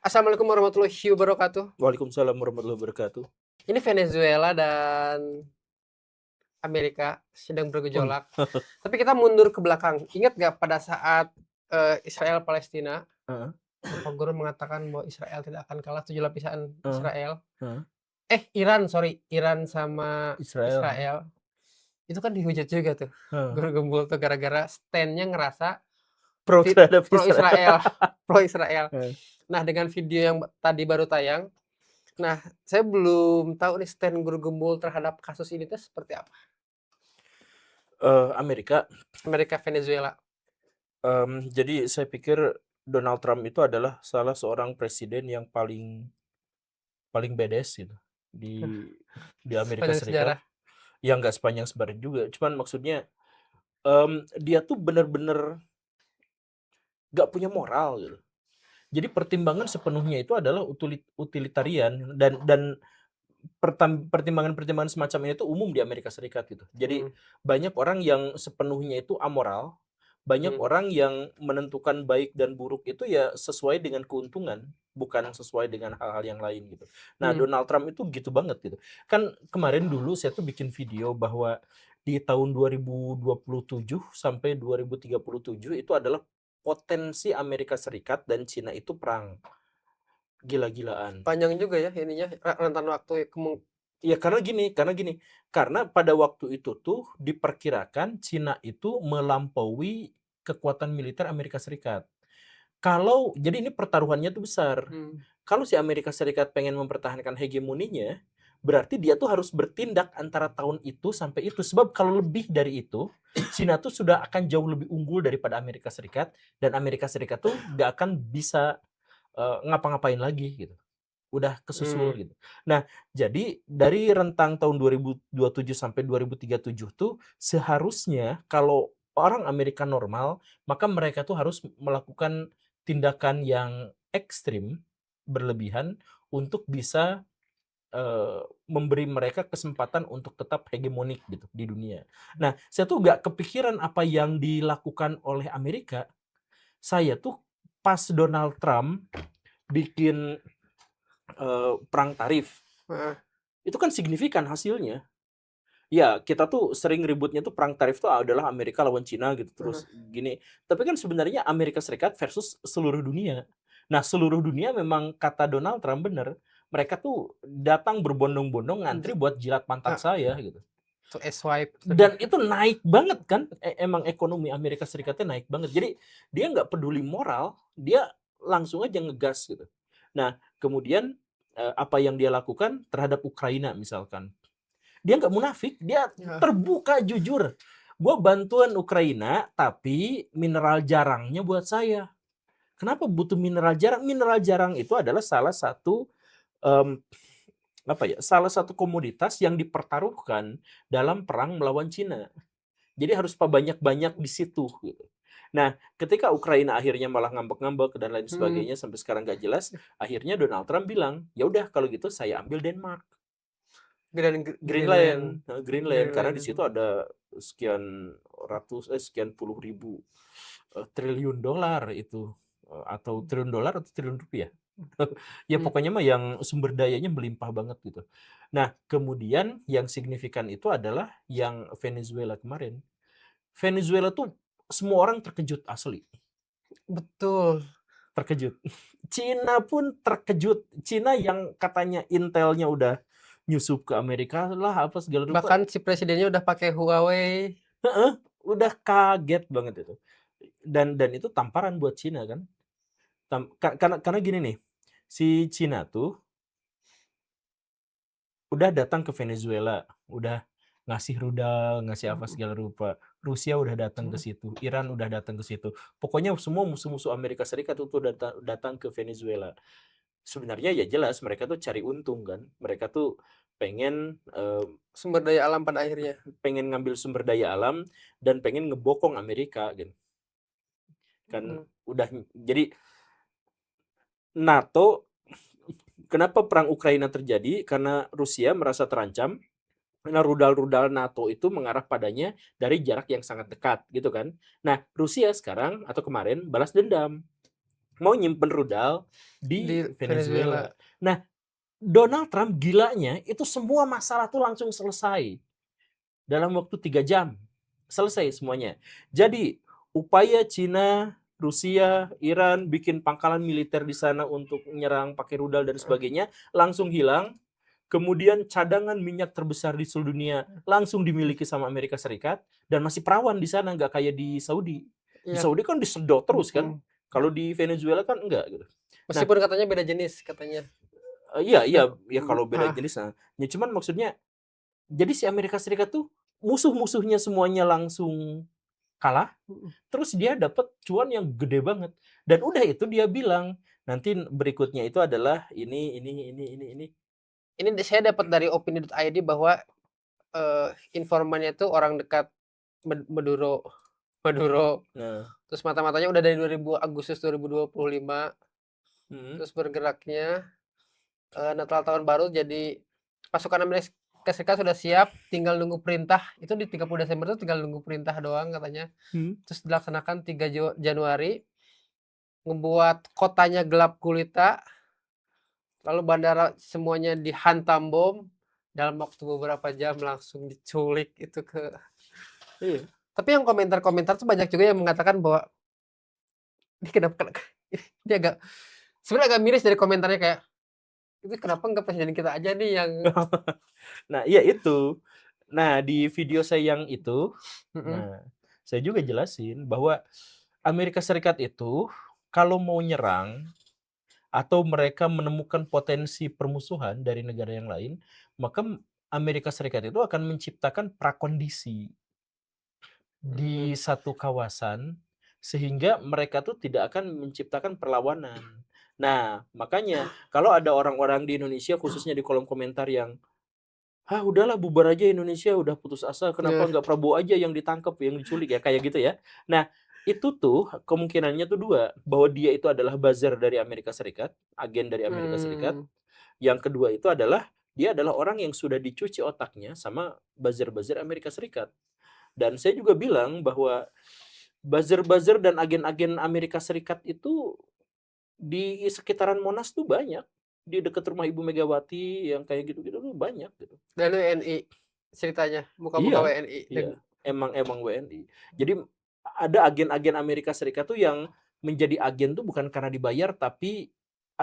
Assalamualaikum warahmatullahi wabarakatuh. Waalaikumsalam warahmatullahi wabarakatuh. Ini Venezuela dan Amerika sedang Oh, bergejolak. Tapi kita mundur ke belakang. Ingat nggak pada saat Israel Palestina, heeh Pak Guru mengatakan bahwa Israel tidak akan kalah, 7 lapisan heeh Israel. heeh. Iran, sorry, Iran sama Israel, heeh Israel. Itu kan dihujat juga tuh. heeh. Guru Gembul tuh gara-gara stand-nya ngerasa Pro terhadap pro Israel. Israel, pro Israel. Heeh. Nah, dengan video yang tadi baru tayang, nah saya belum tahu nih stand Guru Gembul terhadap kasus ini tuh seperti apa. Amerika, Amerika Venezuela. jadi saya pikir Donald Trump itu adalah salah seorang presiden yang paling paling badass gitu di Amerika Sepanjang Serikat. sejarah. Ya nggak sepanjang sebaran juga, cuman maksudnya, dia tuh bener-bener nggak punya moral gitu. Jadi pertimbangan sepenuhnya itu adalah utilitarian dan pertimbangan-pertimbangan semacam ini tuh umum di Amerika Serikat gitu. Jadi Mhm, banyak orang yang sepenuhnya itu amoral, banyak mhm, orang yang menentukan baik dan buruk itu ya sesuai dengan keuntungan, bukan sesuai dengan hal-hal yang lain gitu. Nah, mhm. Donald Trump itu gitu banget gitu. Kan kemarin dulu saya tuh bikin video bahwa di tahun 2027 sampai 2037 itu adalah potensi Amerika Serikat dan Cina itu perang gila-gilaan. Panjang juga ya ininya, rentan waktu Ya karena gini, karena pada waktu itu tuh diperkirakan Cina itu melampaui kekuatan militer Amerika Serikat. Jadi ini pertaruhannya tuh besar. mmm, Kalau si Amerika Serikat pengen mempertahankan hegemoninya, berarti dia tuh harus bertindak antara tahun itu sampai itu. Sebab kalau lebih dari itu, Cina tuh sudah akan jauh lebih unggul daripada Amerika Serikat dan Amerika Serikat tuh nggak akan bisa ngapa-ngapain lagi gitu. Udah kesusul mmm, gitu. Nah, jadi dari rentang tahun 2027 sampai 2037 tuh seharusnya kalau orang Amerika normal, maka mereka tuh harus melakukan tindakan yang ekstrim, berlebihan untuk bisa, memberi mereka kesempatan untuk tetap hegemonik gitu di dunia. Nah, saya tuh nggak kepikiran apa yang dilakukan oleh Amerika. Saya tuh pas Donald Trump bikin, perang tarif. heeh, Itu kan signifikan hasilnya. Ya, kita tuh sering ributnya tuh perang tarif tuh adalah Amerika lawan Cina gitu, heeh, terus gini. Tapi kan sebenarnya Amerika Serikat versus seluruh dunia. Nah, seluruh dunia memang kata Donald Trump bener, mereka tuh datang berbondong-bondong ngantri buat jilat pantat heeh, saya gitu. to swipe sudah. Dan itu naik banget kan, emang ekonomi Amerika Serikatnya naik banget. Jadi dia nggak peduli moral, dia langsung aja ngegas gitu. Nah, kemudian, apa yang dia lakukan terhadap Ukraina misalkan. Dia nggak munafik, dia Heeh, terbuka jujur, "Gua bantuan Ukraina, tapi mineral jarangnya buat saya." Kenapa butuh mineral jarang? Mineral jarang itu adalah salah satu, mmm, salah satu komoditas yang dipertaruhkan dalam perang melawan Cina. Jadi harus banyak-banyak di situ gitu. Nah, ketika Ukraina akhirnya malah ngambek-ngambek dan lain mhm, sebagainya sampai sekarang nggak jelas, akhirnya Donald Trump bilang, "Ya udah kalau gitu saya ambil Denmark." Greenland, Greenland, karena di situ ada sekian puluh ribu, triliun dolar itu, atau triliun dolar atau triliun rupiah? Ya mmm, pokoknya mah yang sumber dayanya melimpah banget gitu. Nah, kemudian yang signifikan itu adalah yang Venezuela kemarin. Venezuela tuh semua orang terkejut asli, betul. terkejut. Cina pun terkejut. Cina yang katanya intelnya udah nyusup ke Amerika lah, apa segala rupa. Bahkan si presidennya udah pakai Huawei. Heeh, udah kaget banget itu. Dan itu tamparan buat Cina kan. Karena gini nih, si Cina tuh udah datang ke Venezuela, udah ngasih rudal, ngasih apa Mhm, segala rupa. Rusia udah datang ke situ, Iran udah datang ke situ. Pokoknya semua musuh-musuh Amerika Serikat itu datang ke Venezuela. Sebenarnya ya jelas mereka tuh cari untung kan. Mereka tuh pengen, sumber daya alam pada akhirnya. pengen ngambil sumber daya alam dan pengen ngebokong Amerika gitu. Kan Mhm, udah jadi NATO. Kenapa perang Ukraina terjadi? Karena Rusia merasa terancam, karena rudal-rudal NATO itu mengarah padanya dari jarak yang sangat dekat, gitu kan. Nah, Rusia sekarang atau kemarin balas dendam. mau nyimpen rudal Di di Venezuela. Venezuela. Nah, Donald Trump gilanya itu semua masalah tuh langsung selesai dalam waktu 3 jam. Selesai semuanya. Jadi, upaya Cina, Rusia, Iran bikin pangkalan militer di sana untuk menyerang pakai rudal dan sebagainya langsung hilang. Kemudian cadangan minyak terbesar di seluruh dunia langsung dimiliki sama Amerika Serikat dan masih perawan di sana, nggak kayak di Saudi. Di Iya, Saudi kan disedot terus kan. mhm. Kalau di Venezuela kan enggak gitu. Nah, Meskipun katanya beda jenis katanya. iya iya Nah, ya kalau beda ah, jenis nah. Ya cuman maksudnya jadi si Amerika Serikat tuh musuh-musuhnya semuanya langsung kalah, mhm. terus dia dapat cuan yang gede banget. Dan udah itu dia bilang, nanti berikutnya itu adalah ini. Ini saya dapat dari opini.id bahwa, informannya itu orang dekat Maduro Maduro, Nah, terus mata-matanya udah dari Agustus 2025, mhm, terus bergeraknya, Natal tahun baru jadi pasukan Amerika Serikat sudah siap, tinggal nunggu perintah, itu di 30 Desember itu tinggal nunggu perintah doang katanya. mhm. Terus dilaksanakan 3 Januari, ngebuat kotanya gelap gulita, lalu bandara semuanya dihantam bom, dalam waktu beberapa jam langsung diculik itu ke Iya. tapi yang komentar-komentar tuh banyak juga yang mengatakan bahwa, "Ini kenapa ini agak" sebenarnya agak miris dari komentarnya kayak, "Ini kenapa nggak presiden kita aja nih yang" Nah, iya itu. Nah, di video saya yang itu, mhm, nah, saya juga jelasin bahwa Amerika Serikat itu kalau mau nyerang atau mereka menemukan potensi permusuhan dari negara yang lain, maka Amerika Serikat itu akan menciptakan prakondisi di mmm, satu kawasan sehingga mereka tuh tidak akan menciptakan perlawanan. Nah, makanya kalau ada orang-orang di Indonesia khususnya di kolom komentar yang "Ah, udahlah bubar aja Indonesia, udah putus asa, kenapa nah, nggak Prabowo aja yang ditangkap, yang diculik ya?" Kayak gitu ya. Nah, itu tuh kemungkinannya tuh 2 bahwa dia itu adalah buzzer dari Amerika Serikat, agen dari Amerika Serikat. mmm, Yang kedua itu adalah, dia adalah orang yang sudah dicuci otaknya sama buzzer-buzzer Amerika Serikat. Dan saya juga bilang bahwa buzzer-buzzer dan agen-agen Amerika Serikat itu di sekitaran Monas tuh banyak. Di dekat rumah Ibu Megawati yang kayak gitu-gitu tuh banyak gitu. dan WNI ceritanya, muka-muka Iya WNI dan iya, emang emang WNI. Jadi ada agen-agen Amerika Serikat tuh yang menjadi agen tuh bukan karena dibayar tapi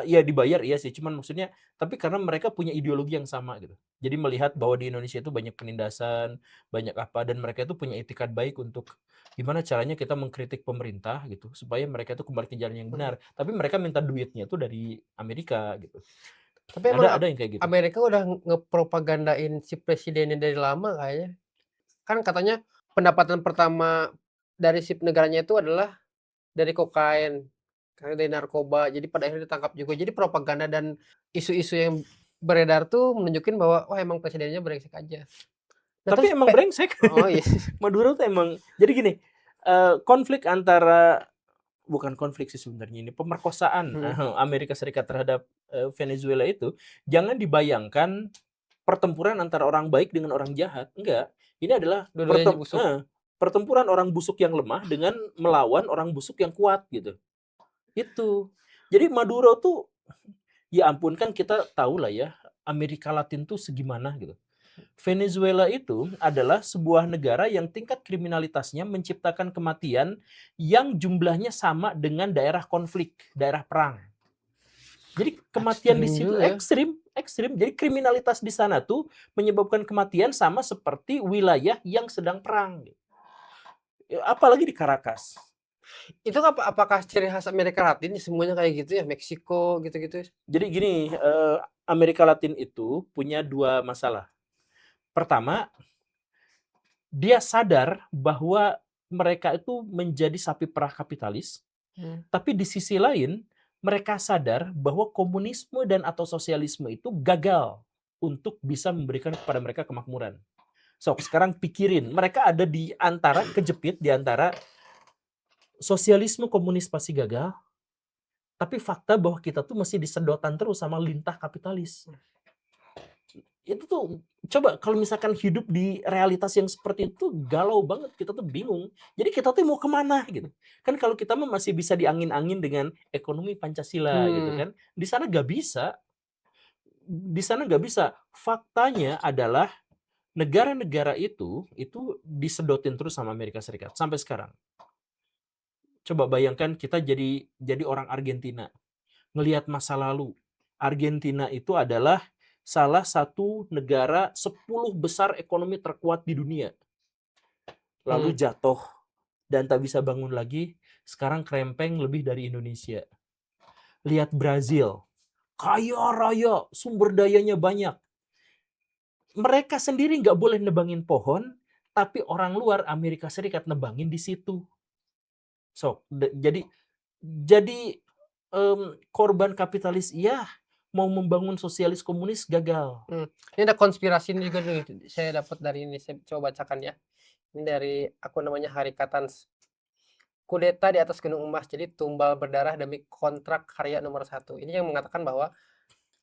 iya dibayar iya sih, cuman maksudnya tapi karena mereka punya ideologi yang sama gitu. Jadi melihat bahwa di Indonesia itu banyak penindasan, banyak apa, dan mereka itu punya itikad baik untuk gimana caranya kita mengkritik pemerintah gitu, supaya mereka itu kembali ke jalan yang mhm, benar. Tapi mereka minta duitnya tuh dari Amerika gitu. tapi emang Ada yang kayak gitu. Amerika udah ngepropagandain si presidennya dari lama kayaknya. Kan katanya pendapatan pertama dari si negaranya itu adalah dari kokain, karena dari narkoba, jadi pada akhirnya ditangkap juga. Jadi propaganda dan isu-isu yang beredar tuh menunjukin bahwa, wah emang presidennya brengsek aja. Nah Tapi terus emang brengsek. oh iya, Maduro tuh emang jadi gini, konflik antara bukan konflik sih sebenarnya ini, pemerkosaan mhm, Amerika Serikat terhadap, Venezuela itu jangan dibayangkan pertempuran antara orang baik dengan orang jahat, enggak. Ini adalah dua-duanya busuk. pertempuran orang busuk yang lemah dengan melawan orang busuk yang kuat gitu, itu. Jadi Maduro tuh ya ampun kan kita tahu lah ya, Amerika Latin tuh segimana gitu. Venezuela itu adalah sebuah negara yang tingkat kriminalitasnya menciptakan kematian yang jumlahnya sama dengan daerah konflik, daerah perang. Jadi kematian di Ekstrim situ juga ya. ekstrim, ekstrim. Jadi kriminalitas di sana tuh menyebabkan kematian sama seperti wilayah yang sedang perang. Apalagi di Caracas. Itu apakah ciri khas Amerika Latin semuanya kayak gitu ya, Meksiko gitu-gitu? Jadi gini, Amerika Latin itu punya 2 masalah. Pertama, dia sadar bahwa mereka itu menjadi sapi perah kapitalis. Mmm, Tapi di sisi lain, mereka sadar bahwa komunisme dan atau sosialisme itu gagal untuk bisa memberikan kepada mereka kemakmuran. So, sekarang pikirin, mereka ada di antara kejepit di antara sosialisme komunis pasti gagal, tapi fakta bahwa kita tuh masih disedotan terus sama lintah kapitalis. Itu tuh coba kalau misalkan hidup di realitas yang seperti itu galau banget, kita tuh bingung. Jadi kita tuh mau kemana gitu. Kan kalau kita mah masih bisa diangin-angin dengan ekonomi Pancasila gitu Hmm, kan. Di sana nggak bisa, di sana nggak bisa. Faktanya adalah negara-negara itu disedotin terus sama Amerika Serikat sampai sekarang. Coba bayangkan kita jadi orang Argentina, ngelihat masa lalu. Argentina itu adalah salah satu negara 10 besar ekonomi terkuat di dunia. Lalu hmm. jatuh dan tak bisa bangun lagi, sekarang krempeng lebih dari Indonesia. Lihat Brazil, kaya raya, sumber dayanya banyak. Mereka sendiri nggak boleh nebangin pohon, tapi orang luar Amerika Serikat nebangin di situ. So, jadi korban kapitalis iya, mau membangun sosialis komunis gagal. Hmm. Ini ada konspirasi ini juga nih, saya dapat dari ini, saya coba bacakan ya. Ini dari akun namanya Hari Katans. Kudeta di atas Gunung Emas, jadi tumbal berdarah demi kontrak karya nomor satu. Ini yang mengatakan bahwa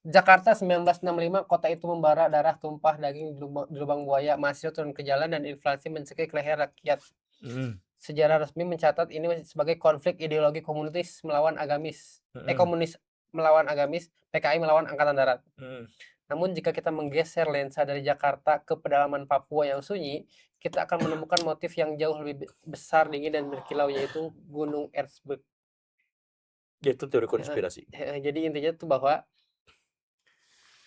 Jakarta 1965, kota itu membara darah tumpah daging di lubang buaya, mahasiswa turun ke jalan dan inflasi mencekik leher rakyat. Mhm, Sejarah resmi mencatat ini sebagai konflik ideologi komunis melawan agamis. mhm, Komunis melawan agamis, PKI melawan Angkatan Darat. mhm. Namun jika kita menggeser lensa dari Jakarta ke pedalaman Papua yang sunyi, kita akan menemukan motif yang jauh lebih besar, dingin, dan berkilau, yaitu Gunung Erzberg. Itu teori Heeh, konspirasi. heeh, jadi intinya tuh bahwa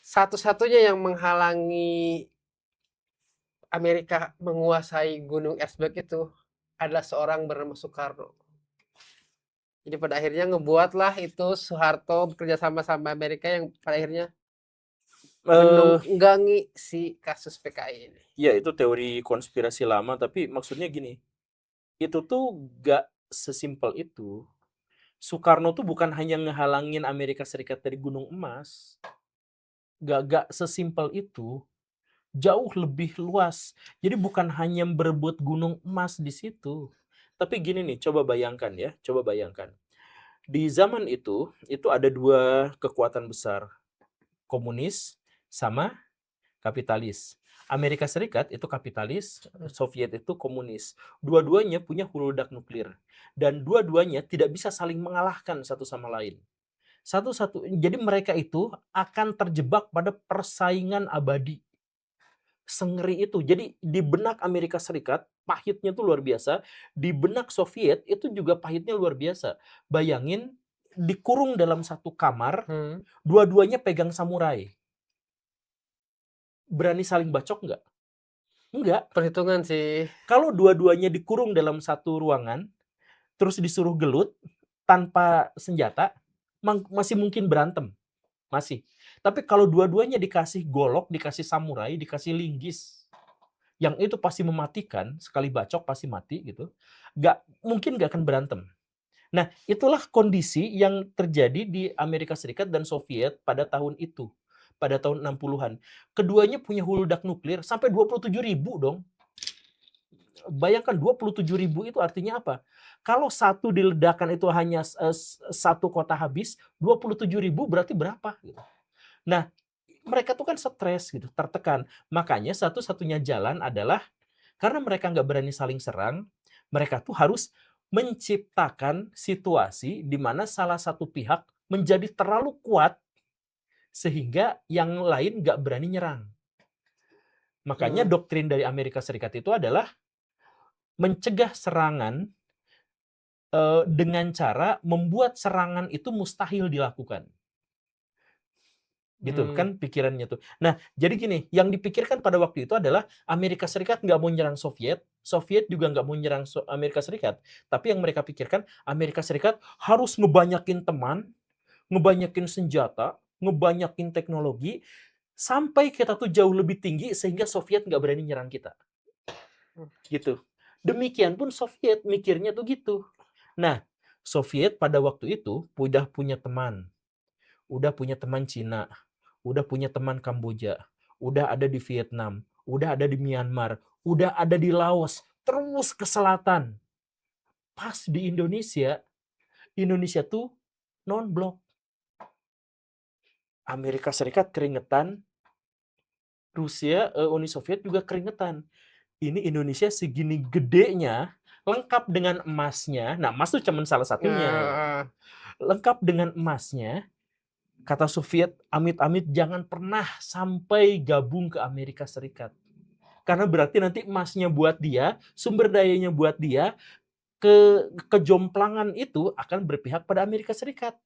satu-satunya yang menghalangi Amerika menguasai Gunung Erzberg itu adalah seorang bernama Soekarno. Jadi pada akhirnya ngebuatlah itu Soeharto bekerja sama Amerika yang pada akhirnya Eh, menunggangi si kasus PKI ini. ya itu teori konspirasi lama, tapi maksudnya gini, itu tuh gak sesimpel itu. Soekarno tuh bukan hanya ngehalangin Amerika Serikat dari Gunung Emas, gak sesimpel itu, jauh lebih luas. Jadi bukan hanya berebut Gunung Emas di situ. Tapi gini nih, coba bayangkan ya, coba bayangkan. Di zaman itu ada dua kekuatan besar, komunis sama kapitalis. Amerika Serikat itu kapitalis, Soviet itu komunis. Dua-duanya punya huludak nuklir. Dan dua-duanya tidak bisa saling mengalahkan satu sama lain. Jadi mereka itu akan terjebak pada persaingan abadi. Sengeri itu. Jadi di benak Amerika Serikat, pahitnya tuh luar biasa. Di benak Soviet itu juga pahitnya luar biasa. Bayangin dikurung dalam satu kamar, Hmm, dua-duanya pegang samurai. Berani saling bacok nggak? Enggak. perhitungan sih. Kalau dua-duanya dikurung dalam satu ruangan, terus disuruh gelut tanpa senjata, masih mungkin berantem, masih. Tapi kalau dua-duanya dikasih golok, dikasih samurai, dikasih linggis, yang itu pasti mematikan, sekali bacok pasti mati gitu, nggak akan berantem. Nah, itulah kondisi yang terjadi di Amerika Serikat dan Soviet pada tahun itu, pada tahun 60-an. Keduanya punya huludak nuklir sampai 27.000 dong. Bayangkan 27.000 itu artinya apa? Kalau satu diledakkan itu hanya satu kota habis, 27.000 berarti berapa gitu. Nah, mereka tuh kan stres gitu, tertekan. Makanya satu-satunya jalan adalah karena mereka nggak berani saling serang, mereka tuh harus menciptakan situasi di mana salah satu pihak menjadi terlalu kuat sehingga yang lain nggak berani nyerang. Makanya Hmm, doktrin dari Amerika Serikat itu adalah mencegah serangan dengan cara membuat serangan itu mustahil dilakukan. Gitu hmm, kan pikirannya tuh. Nah, jadi gini, yang dipikirkan pada waktu itu adalah Amerika Serikat nggak mau nyerang Soviet, Soviet juga nggak mau nyerang Amerika Serikat. Tapi yang mereka pikirkan, Amerika Serikat harus ngebanyakin teman, ngebanyakin senjata, ngebanyakin teknologi, sampai kita tuh jauh lebih tinggi sehingga Soviet nggak berani nyerang kita. Gitu. Demikian pun Soviet mikirnya tuh gitu. Nah, Soviet pada waktu itu udah punya teman Cina, udah punya teman Kamboja, udah ada di Vietnam, udah ada di Myanmar, udah ada di Laos, terus ke selatan. Pas di Indonesia, Indonesia tuh non-blok. Amerika Serikat keringetan, Rusia, Uni Soviet juga keringetan. Ini Indonesia segini gedenya, lengkap dengan emasnya. Nah, emas tuh cuman salah satunya. Heeh. Lengkap dengan emasnya, kata Soviet, amit-amit jangan pernah sampai gabung ke Amerika Serikat. Karena berarti nanti emasnya buat dia, sumber dayanya buat dia, kejomplangan itu akan berpihak pada Amerika Serikat.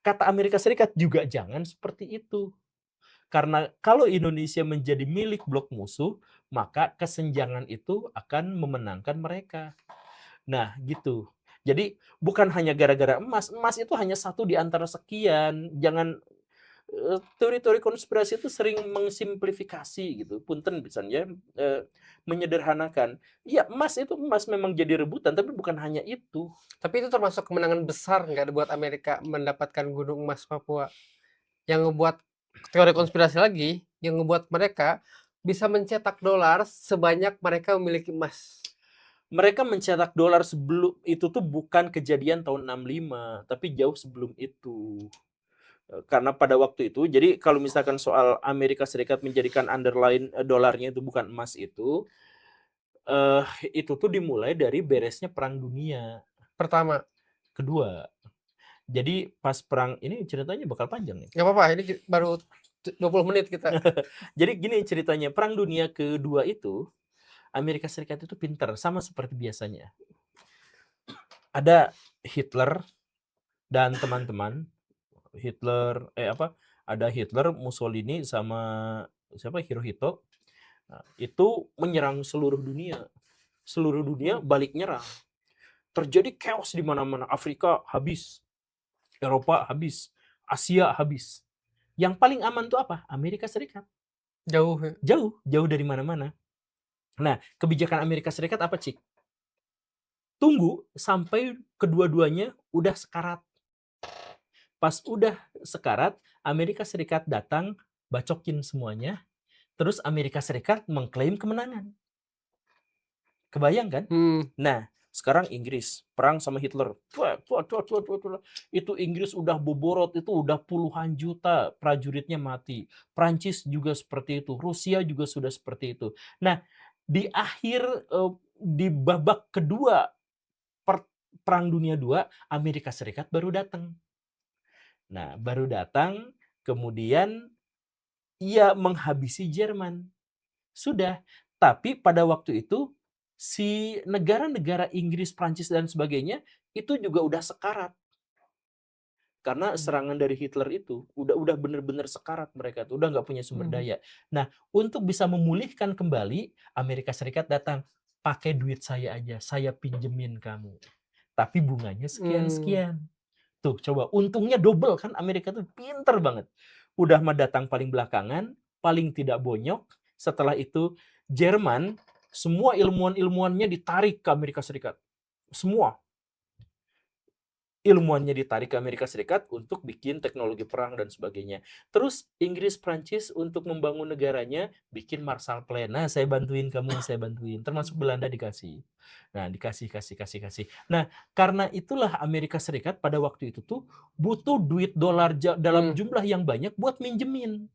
Kata Amerika Serikat juga jangan seperti itu. Karena kalau Indonesia menjadi milik blok musuh, maka kesenjangan itu akan memenangkan mereka. Nah, gitu. Jadi bukan hanya gara-gara emas, emas itu hanya satu di antara sekian. Jangan teori-teori konspirasi itu sering mengsimplifikasi gitu. Punten misalnya menyederhanakan. Ya, emas memang jadi rebutan, tapi bukan hanya itu. Tapi itu termasuk kemenangan besar nggak buat Amerika mendapatkan gunung emas Papua? Yang ngebuat teori konspirasi lagi, yang ngebuat mereka bisa mencetak dolar sebanyak mereka memiliki emas. Mereka mencetak dolar sebelum itu tuh bukan kejadian tahun 65, tapi jauh sebelum itu. Karena pada waktu itu, jadi kalau misalkan soal Amerika Serikat menjadikan underline dolarnya itu bukan emas eh, itu tuh dimulai dari beresnya Perang Dunia Pertama, Kedua. Jadi pas perang ini ceritanya bakal panjang nih. nggak apa-apa, ini baru 20 menit kita. Jadi gini ceritanya, Perang Dunia Kedua itu Amerika Serikat itu pinter, sama seperti biasanya. Ada Hitler dan teman-teman. Ada Hitler, Mussolini sama siapa Hirohito. Nah, itu menyerang seluruh dunia. Seluruh dunia balik nyerang. Terjadi chaos di mana-mana. Afrika habis, Eropa habis, Asia habis. Yang paling aman tuh apa? Amerika Serikat. Jauh ya. Jauh dari mana-mana. Nah, kebijakan Amerika Serikat apa, Cik? Tunggu sampai kedua-duanya udah sekarat. Pas udah sekarat, Amerika Serikat datang, bacokin semuanya, terus Amerika Serikat mengklaim kemenangan. Kebayang kan? Nah, sekarang Inggris perang sama Hitler. Itu Inggris udah boborot, itu udah puluhan juta prajuritnya mati. Prancis juga seperti itu, Rusia juga sudah seperti itu. Nah, di akhir di babak kedua Perang Dunia II, Amerika Serikat baru datang. Nah, baru datang, kemudian ia menghabisi Jerman. Sudah. Tapi pada waktu itu, si negara-negara Inggris, Prancis, dan sebagainya, itu juga udah sekarat. Karena serangan dari Hitler itu, udah bener-bener sekarat mereka tuh, udah nggak punya sumber daya. Nah, untuk bisa memulihkan kembali, Amerika Serikat datang, pakai duit saya aja, saya pinjemin kamu. Tapi bunganya sekian-sekian. Tuh, coba. Untungnya double kan, Amerika tuh pinter banget. Udah mah datang paling belakangan, paling tidak bonyok. Setelah itu, Jerman, semua ilmuwan-ilmuwannya ditarik ke Amerika Serikat. Semua ilmuannya ditarik ke Amerika Serikat untuk bikin teknologi perang dan sebagainya. Terus Inggris, Prancis untuk membangun negaranya bikin Marshall Plan. Nah, saya bantuin kamu, saya bantuin. Termasuk Belanda dikasih. Nah, kasih. Nah, karena itulah Amerika Serikat pada waktu itu tuh butuh duit dolar dalam jumlah yang banyak buat minjemin.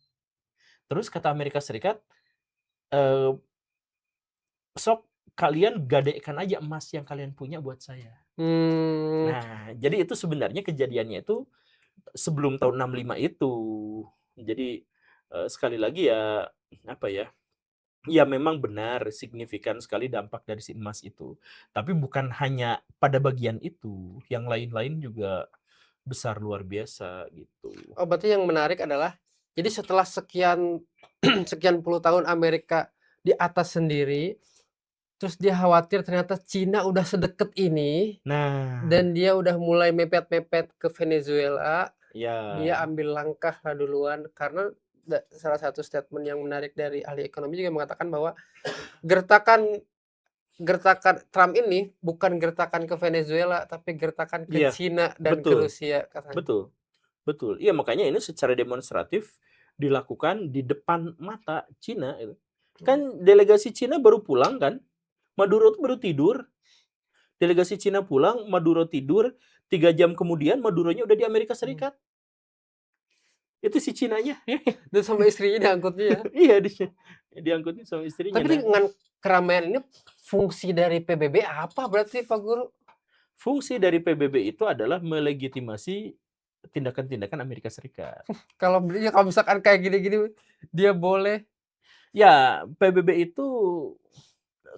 Terus kata Amerika Serikat, sok kalian gadekan aja emas yang kalian punya buat saya. Nah, jadi itu sebenarnya kejadiannya itu sebelum tahun 65 itu. Jadi sekali lagi ya apa ya? Ya memang benar signifikan sekali dampak dari si emas itu. Tapi bukan hanya pada bagian itu, yang lain-lain juga besar luar biasa gitu. Oh, berarti yang menarik adalah, jadi setelah sekian sekian puluh tahun Amerika di atas sendiri, terus dia khawatir ternyata Cina udah sedekat ini, Nah, dan dia udah mulai mepet-mepet ke Venezuela, dia ya, ambil langkah lah duluan. Karena salah satu statement yang menarik dari ahli ekonomi juga mengatakan bahwa gertakan gertakan Trump ini bukan gertakan ke Venezuela, tapi gertakan ke iya, Cina dan ke betul, Rusia katanya. betul, betul. Iya makanya ini secara demonstratif dilakukan di depan mata Cina. Kan delegasi Cina baru pulang kan, Maduro tuh baru tidur. Delegasi Cina pulang, Maduro tidur, 3 jam kemudian Maduronya udah di Amerika Serikat. Itu si Cinanya. Dan sama istrinya diangkutnya ya. Iya, diangkutin sama istrinya. Tapi Nah, dengan keramaian ini fungsi dari PBB apa berarti Pak Guru? fungsi dari PBB itu adalah melegitimasi tindakan-tindakan Amerika Serikat. Kalau misalkan kayak gini-gini dia boleh, Ya, PBB itu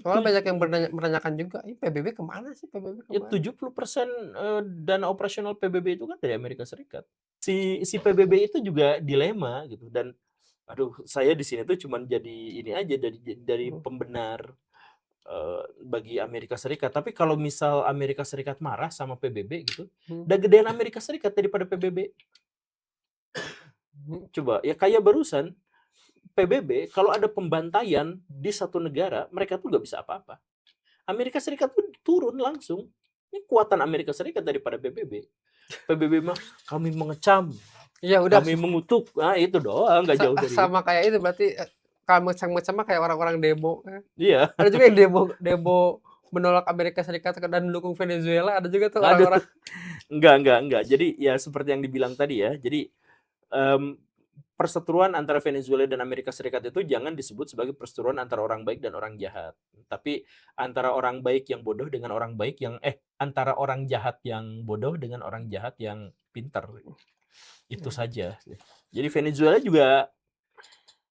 soalnya tuj banyak yang menanyakan juga, "Ini PBB kemana sih, PBB ya kemana?" 70% dana operasional PBB itu kan dari Amerika Serikat. Si PBB itu juga dilema gitu dan aduh, saya di sini tuh cuman jadi ini aja dari Mhm, pembenar, bagi Amerika Serikat. Tapi kalau misal Amerika Serikat marah sama PBB gitu, mhm, udah gedean Amerika Serikat daripada PBB. mhm, Coba, ya kayak barusan, PBB kalau ada pembantaian di satu negara, mereka tuh nggak bisa apa-apa. Amerika Serikat tuh turun langsung. Ini kuatan Amerika Serikat daripada PBB. PBB mah, "Kami mengecam, iya udah kami mengutuk." Nah, itu doang, nggak jauh dari itu. sama kayak itu berarti, kalau mecam-mecam mah kayak orang-orang demo kan. Iya, Ada juga yang demo demo menolak Amerika Serikat dan mendukung Venezuela, ada juga tuh aduh, orang-orang. enggak. Jadi, ya seperti yang dibilang tadi ya, jadi, mmm, perseteruan antara Venezuela dan Amerika Serikat itu jangan disebut sebagai perseteruan antara orang baik dan orang jahat. Tapi antara orang baik yang bodoh dengan orang baik yang antara orang jahat yang bodoh dengan orang jahat yang pintar, itu saja. Jadi Venezuela juga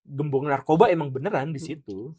gembong narkoba emang beneran di Mhm. situ.